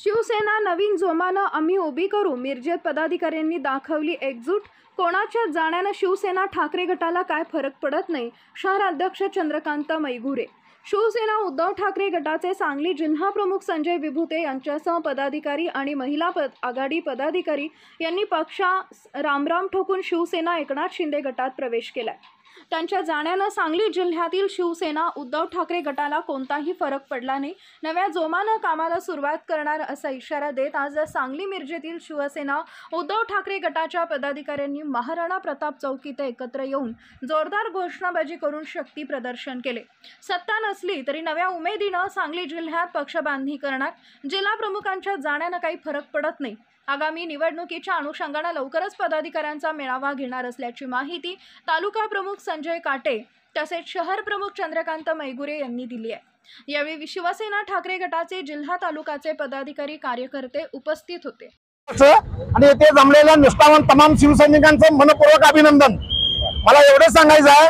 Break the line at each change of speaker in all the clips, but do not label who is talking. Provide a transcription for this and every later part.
शिवसेना नवीन जोमानं आम्ही उभी करू. मिरजेत पदाधिकाऱ्यांनी दाखवली एकजूट. कोणाच्या जाण्यानं शिवसेना ठाकरे गटाला काय फरक पडत नाही. शहर अध्यक्ष चंद्रकांत मैघुरे. शिवसेना उद्धव ठाकरे गटाचे सांगली जिल्हा प्रमुख संजय विभुते यांच्यासह पदाधिकारी आणि महिला आघाडी पदाधिकारी यांनी पक्षास रामराम ठोकून शिवसेना एकनाथ शिंदे गटात प्रवेश केलाय. त्यांच्या जाण्यानं सांगली जिल्ह्यातील शिवसेना उद्धव ठाकरे गटाला कोणताही फरक पडला नाही. नव्या जोमानं कामाला सुरुवात करणार असा इशारा देत आज सांगली मिरजेतील शिवसेना उद्धव ठाकरे गटाच्या पदाधिकाऱ्यांनी महाराणा प्रताप चौक इथे एकत्र येऊन जोरदार घोषणाबाजी करून शक्ती प्रदर्शन केले. सत्ता नसली तरी नव्या उमेदीनं सांगली जिल्ह्यात पक्षबांधणी करणार. जिल्हा प्रमुखांच्या जाण्यानं काही फरक पडत नाही. आगामी निवडणुकीच्या अनुषंगाने लवकरच पदाधिकाऱ्यांचा मेळावा घेणार असल्याची माहिती तालुका प्रमुख संजय काटे तसेच शहर प्रमुख चंद्रकांत मैघुरे यांनी दिली आहे. यावेळी शिवसेना ठाकरे गटाचे जिल्हा तालुकाचे पदाधिकारी कार्यकर्ते उपस्थित होते.
आणि येथे जमलेल्या निष्ठावान तमाम शिवसैनिकांचं मनपूर्वक अभिनंदन. मला एवढं सांगायचं आहे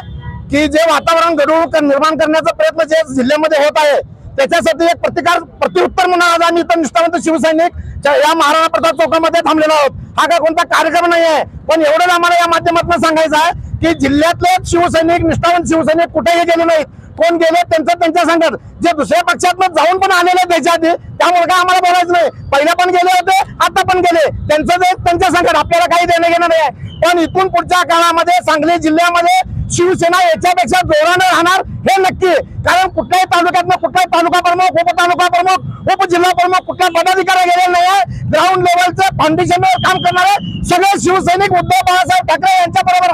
की जे वातावरण घडवून निर्माण करण्याचा प्रयत्न जे जिल्ह्यामध्ये होत आहे त्याच्यासाठी एक प्रत्युत्तर म्हणून आज आम्ही इतर निष्ठावंत शिवसैनिक या महाराणा प्रताप चौकामध्ये थांबलेलो आहोत. हा काय कोणता कार्यक्रम नाही आहे, पण एवढंच आम्हाला या माध्यमातून सांगायचं आहे की जिल्ह्यातले शिवसैनिक निष्ठावंत शिवसैनिक कुठेही गेले नाहीत. कोण गेले त्यांच्या संघात जे दुसऱ्या पक्षात जाऊन पण आलेले त्याच्या आधी, त्यामुळे काय आम्हाला बोलायचं नाही. पहिल्या पण गेले होते, आता पण गेले, त्यांच्या संघात आपल्याला काही देणं घेणं नाही आहे. पण इथून पुढच्या काळामध्ये सांगली जिल्ह्यामध्ये शिवसेना याच्यापेक्षा जोरानं राहणार हे नक्की. कारण कुठल्याही तालुक्यात कुठलाही तालुका प्रमुख, उपतालुका प्रमुख, उपजिल्हा प्रमुख कुठल्या पदाधिकारी गेलेला नाही आहे. ग्राउंड लेवलचं फाउंडेशनवर काम करणारे सगळे शिवसैनिक उद्धव बाळासाहेब ठाकरे यांच्या बरोबर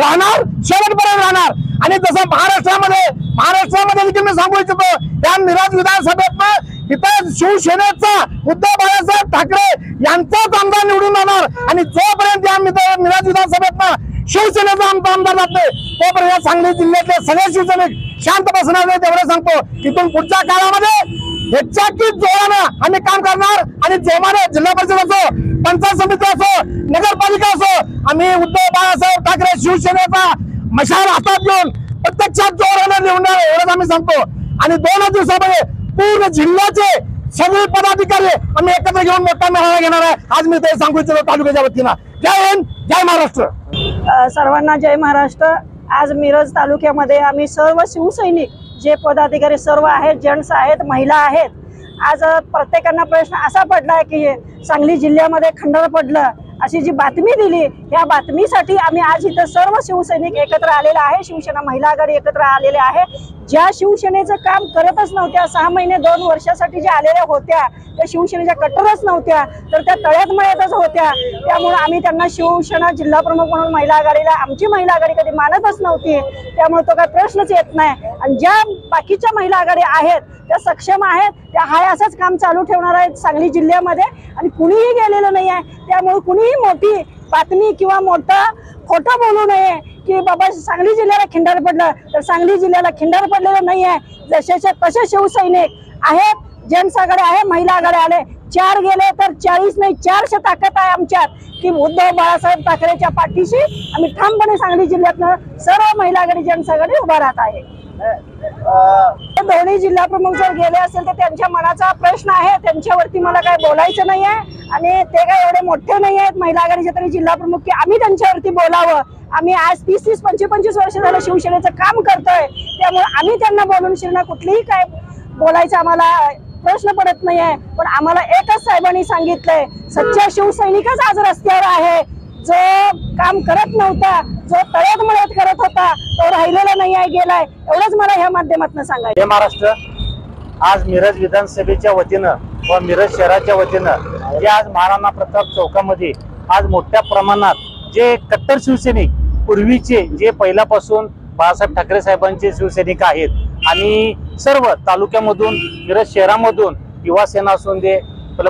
राहणार, शेवटपर्यंत राहणार. आणि जसं महाराष्ट्रामध्ये देखील मी सांगू इच्छितो, या मिरज विधानसभेत इथं शिवसेनेचा उद्धव बाळासाहेब ठाकरे यांचाच आमदार निवडून येणार. आणि जोपर्यंत या मिरज विधानसभेत शिवसेनेचा आमदार जाते तोपर्यंत या सांगली जिल्ह्यातले सगळे शिवसैनिक शांत बसणार नाही. तेवढं सांगतो. इथून पुढच्या काळामध्ये ह्याच्याकीच जोरानं आम्ही काम करणार आणि जोमाने जिल्हा परिषद असो, पंचायत समिती असो, नगरपालिका असो, आम्ही उद्धव बाळासाहेब ठाकरे शिवसेनेचा मशाल हातात घेऊन प्रत्यक्षात जोरानं निवडणार एवढंच आम्ही सांगतो. आणि 2 दिवसामध्ये पूर्ण जिल्ह्याचे सगळे पदाधिकारी आम्ही एकत्र घेऊन मोठा मेळावा घेणार आहे. आज मी ते सांगू इच्छितो तालुक्याच्या वतीनं. जय हिंद, जय महाराष्ट्र.
सर्वांना जय महाराष्ट्र. आज मिरज तालुक्यामध्ये आम्ही सर्व शिवसैनिक जे पदाधिकारी सर्व आहेत, जेंट्स आहेत, महिला आहेत. आज प्रत्येकांना प्रश्न असा पडलाय की सांगली जिल्ह्यामध्ये खंडर पडलं अशी जी बातमी दिली, या बातमीसाठी आम्ही आज इथं सर्व शिवसैनिक एकत्र आलेले आहे. शिवसेना महिला आघाडी एकत्र आलेले आहे. ज्या शिवसेनेचं काम करतच नव्हत्या, 6 महिने 2 वर्षासाठी ज्या आलेल्या होत्या त्या शिवसेनेच्या कट्टरच नव्हत्या, तर त्या तळ्यात मळ्यातच होत्या. त्यामुळे आम्ही त्यांना शिवसेना जिल्हा प्रमुख म्हणून महिला आघाडीला आमची महिला आघाडी कधी मानतच नव्हती. त्यामुळे तो काय प्रश्नच येत नाही. आणि ज्या बाकीच्या महिला आघाडी आहेत त्या सक्षम आहेत, त्या हाय असंच काम चालू ठेवणार आहेत सांगली जिल्ह्यामध्ये. आणि कुणीही गेलेलं नाही आहे. त्यामुळे कुणीही मोठी बातमी किंवा मोठा खोटं बोलू नये की बाबा सांगली जिल्ह्याला खिंडार पडलं, तर सांगली जिल्ह्याला खिंडार पडलेलं नाही आहे. जसेच्या तसे शिवसैनिक आहेत, जेंट्स आघाडी आहे, महिला आघाडी आले. 4 गेले तर 40 नाही, 400 ताकद आहे आमच्यात की उद्धव बाळासाहेब ठाकरेच्या पाठीशी आम्ही ठामपणे सांगली जिल्ह्यातनं सर्व महिला आघाडी, जेंट्स आघाडी उभा राहत आहे. दोन्ही जिल्हा प्रमुख जर गेले असेल तर त्यांच्या मनाचा प्रश्न आहे, त्यांच्यावरती मला काय बोलायचं नाही आहे. आणि ते काय एवढे मोठे नाही आहेत महिला आघाडीचे तरी जिल्हा प्रमुख की आम्ही त्यांच्यावरती बोलावं. आम्ही आज 30-30, 25-25 वर्ष झालं शिवसेनेचं काम करतोय. त्यामुळे आम्ही त्यांना बोलून शिरणं कुठलीही काय बोलायचं आम्हाला प्रश्न पडत नाही आहे. पण आम्हाला एकच साहेबांनी सांगितलंय, सच्चा शिवसैनिकच आज रस्त्यावर आहे. जो काम करत नव्हता, जो तळ्यात मळ्यात करत होता, तो राहिलेला नाही आहे, गेलाय. एवढंच मला ह्या माध्यमातून सांगायचं.
जय महाराष्ट्र. आज मिरज विधानसभेच्या वतीनं व मिरज शहराच्या वतीनं जे आज महाराणा प्रताप चौकामध्ये आज मोठ्या प्रमाणात जे कट्टर शिवसैनिक पूर्वीचे जे पहिल्यापासून बाळासाहेब ठाकरे साहेबांचे शिवसैनिक आहेत आणि सर्व तालुक्यामधून मिरज शहरामधून युवा सेना असून दे,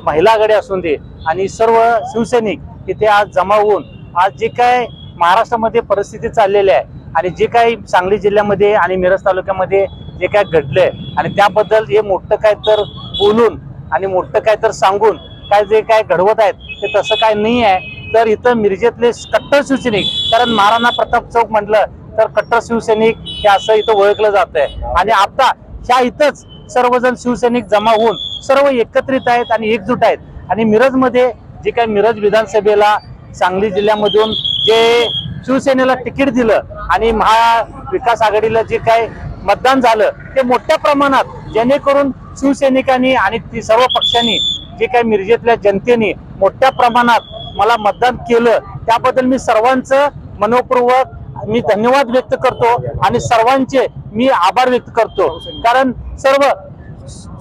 महिला आघाडी असून दे आणि सर्व शिवसैनिक इथे आज जमा होऊन आज जे काय महाराष्ट्रामध्ये परिस्थिती चाललेली आहे आणि जे काही सांगली जिल्ह्यामध्ये आणि मिरज तालुक्यामध्ये जे काय घडलंय आणि त्याबद्दल हे मोठं काय तर बोलून आणि मोठं काय तर सांगून काय जे काय घडवत आहेत ते तसं काय नाही आहे. तर इथं मिरजेतले कट्टर शिवसैनिक, कारण महाराणा प्रताप चौक म्हटलं तर कट्टर शिवसैनिक हे असं इथं ओळखलं जात आहे. आणि आता ह्या इथंच सर्वजण शिवसैनिक जमा होऊन
सर्व एकत्रित आहेत आणि एकजूट आहेत. आणि मिरजमध्ये जे काही मिरज विधानसभेला सांगली जिल्ह्यामधून जे शिवसेनेला तिकीट दिलं आणि महाविकास आघाडीला जे काही मतदान झालं ते मोठ्या प्रमाणात, जेणेकरून शिवसैनिकांनी आणि ती सर्व पक्षांनी जे काही मिरजेतल्या जनतेने मोठ्या प्रमाणात मला मतदान केलं, त्याबद्दल मी सर्वांचं मनपूर्वक मी धन्यवाद व्यक्त करतो आणि सर्वांचे मी आभार व्यक्त करतो. कारण सर्व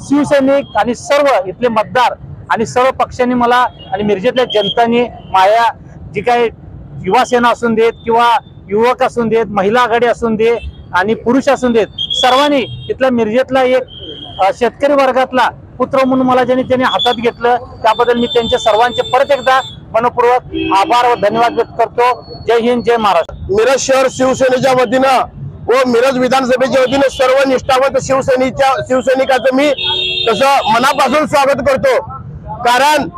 शिवसैनिक आणि सर्व इथले मतदार आणि सर्व पक्षांनी मला आणि मिरजेतल्या जनतांनी माया जी काही युवासेना असून देत किंवा युवक असून देत, महिला आघाडी असून दे आणि पुरुष असून देत, सर्वांनी इथल्या मिरजेतला एक शेतकरी वर्गातला पुत्र म्हणून मला त्यांनी हातात घेतलं, त्याबद्दल मी त्यांच्या सर्वांचे परत एकदा मनपूर्वक आभार व धन्यवाद व्यक्त करतो. जय हिंद, जय महाराष्ट्र.
मिरज शहर शिवसेनेच्या वतीनं व मिरज विधानसभेच्या वतीनं सर्व निष्ठावंत शिवसैनिकाचं मी तसं मनापासून स्वागत करतो. कारण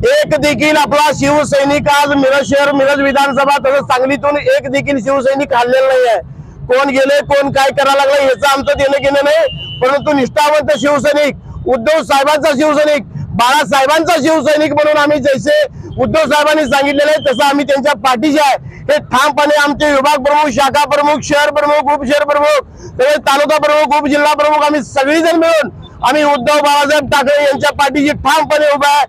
एक देखील आपला शिवसैनिक आज मिरज शहर, मिरज विधानसभा तसंच सांगलीतून एक देखील शिवसैनिक हल्लेला नाही आहे. कोण गेले, कोण काय करायला लागलं याचं आमचं देणं घेणं नाही, परंतु निष्ठावंत शिवसैनिक, उद्धव साहेबांचा शिवसैनिक, बाळासाहेबांचा शिवसैनिक म्हणून आम्ही जैसे उद्धव साहेबांनी सांगितलेलं आहे तसं आम्ही त्यांच्या पाठीशी आहे. हे ठामपणे आमचे विभाग प्रमुख, शाखा प्रमुख, शहर प्रमुख, उपशहर प्रमुख, तसेच तालुका प्रमुख, उपजिल्हा प्रमुख आम्ही सगळीजण मिळून आम्ही उद्धव बाळासाहेब ठाकरे यांच्या पाठीशी ठामपणे उभा आहे.